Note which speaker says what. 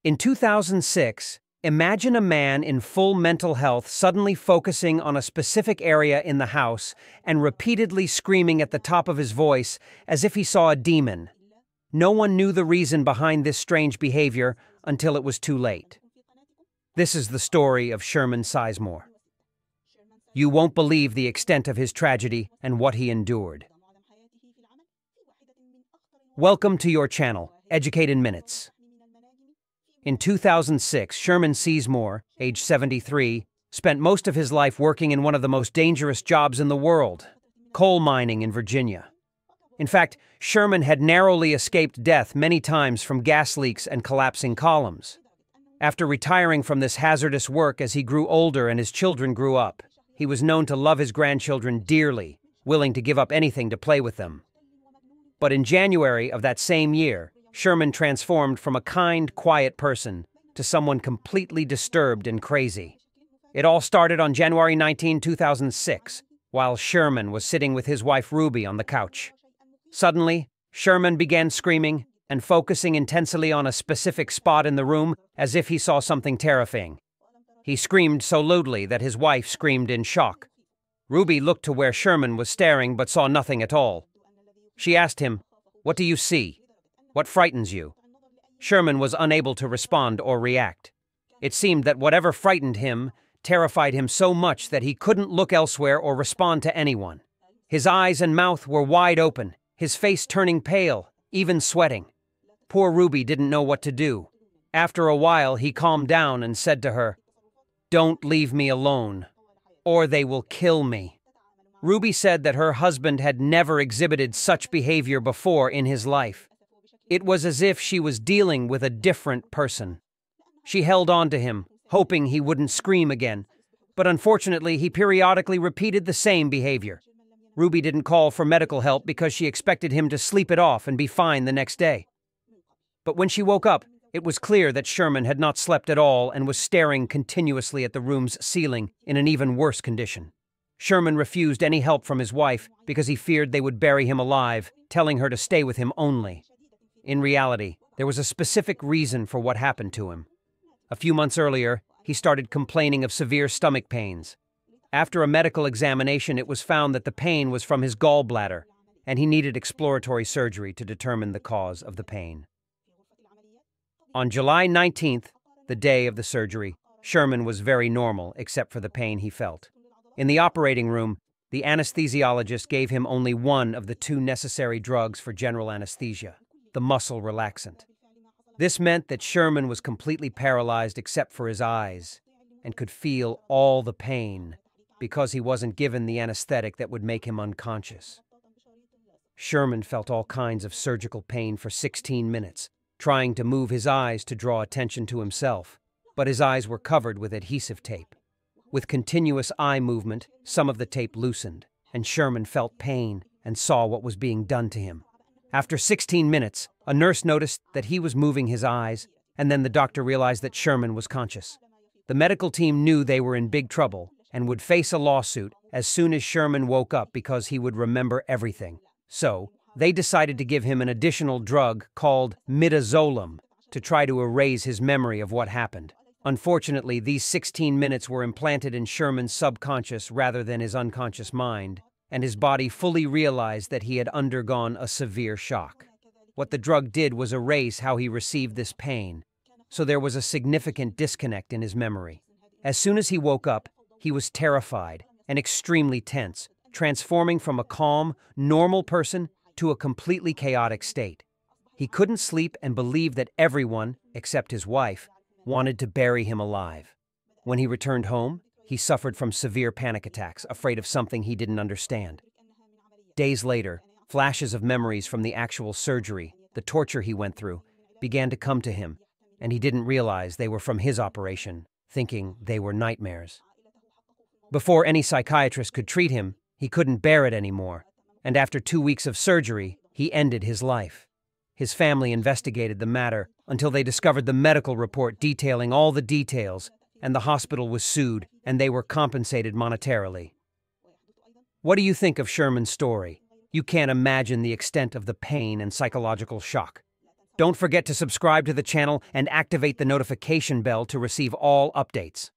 Speaker 1: In 2006, imagine a man in full mental health suddenly focusing on a specific area in the house and repeatedly screaming at the top of his voice as if he saw a demon. No one knew the reason behind this strange behavior until it was too late. This is the story of Sherman Seismore. You won't believe the extent of his tragedy and what he endured. Welcome to your channel, Educate in Minutes. In 2006, Sherman Seismore, age 73, spent most of his life working in one of the most dangerous jobs in the world, coal mining in Virginia. In fact, Sherman had narrowly escaped death many times from gas leaks and collapsing columns. After retiring from this hazardous work as he grew older and his children grew up, he was known to love his grandchildren dearly, willing to give up anything to play with them. But in January of that same year, Sherman transformed from a kind, quiet person to someone completely disturbed and crazy. It all started on January 19, 2006, while Sherman was sitting with his wife Ruby on the couch. Suddenly, Sherman began screaming and focusing intensely on a specific spot in the room as if he saw something terrifying. He screamed so loudly that his wife screamed in shock. Ruby looked to where Sherman was staring but saw nothing at all. She asked him, "What do you see? What frightens you?" Sherman was unable to respond or react. It seemed that whatever frightened him terrified him so much that he couldn't look elsewhere or respond to anyone. His eyes and mouth were wide open, his face turning pale, even sweating. Poor Ruby didn't know what to do. After a while, he calmed down and said to her, "Don't leave me alone, or they will kill me." Ruby said that her husband had never exhibited such behavior before in his life. It was as if she was dealing with a different person. She held on to him, hoping he wouldn't scream again, but unfortunately he periodically repeated the same behavior. Ruby didn't call for medical help because she expected him to sleep it off and be fine the next day. But when she woke up, it was clear that Sherman had not slept at all and was staring continuously at the room's ceiling in an even worse condition. Sherman refused any help from his wife because he feared they would bury him alive, telling her to stay with him only. In reality, there was a specific reason for what happened to him. A few months earlier, he started complaining of severe stomach pains. After a medical examination, it was found that the pain was from his gallbladder, and he needed exploratory surgery to determine the cause of the pain. On July 19th, the day of the surgery, Sherman was very normal except for the pain he felt. In the operating room, the anesthesiologist gave him only one of the two necessary drugs for general anesthesia, the muscle relaxant. This meant that Sherman was completely paralyzed except for his eyes and could feel all the pain because he wasn't given the anesthetic that would make him unconscious. Sherman felt all kinds of surgical pain for 16 minutes, trying to move his eyes to draw attention to himself, but his eyes were covered with adhesive tape. With continuous eye movement, some of the tape loosened, and Sherman felt pain and saw what was being done to him. After 16 minutes, a nurse noticed that he was moving his eyes, and then the doctor realized that Sherman was conscious. The medical team knew they were in big trouble and would face a lawsuit as soon as Sherman woke up because he would remember everything. So, they decided to give him an additional drug called midazolam to try to erase his memory of what happened. Unfortunately, these 16 minutes were implanted in Sherman's subconscious rather than his unconscious mind, and his body fully realized that he had undergone a severe shock. What the drug did was erase how he received this pain, so there was a significant disconnect in his memory. As soon as he woke up, he was terrified and extremely tense, transforming from a calm, normal person to a completely chaotic state. He couldn't sleep and believed that everyone, except his wife, wanted to bury him alive. When he returned home, he suffered from severe panic attacks, afraid of something he didn't understand. Days later, flashes of memories from the actual surgery, the torture he went through, began to come to him, and he didn't realize they were from his operation, thinking they were nightmares. Before any psychiatrist could treat him, he couldn't bear it anymore, and after 2 weeks of surgery, he ended his life. His family investigated the matter until they discovered the medical report detailing all the details, and the hospital was sued, and they were compensated monetarily. What do you think of Sherman's story? You can't imagine the extent of the pain and psychological shock. Don't forget to subscribe to the channel and activate the notification bell to receive all updates.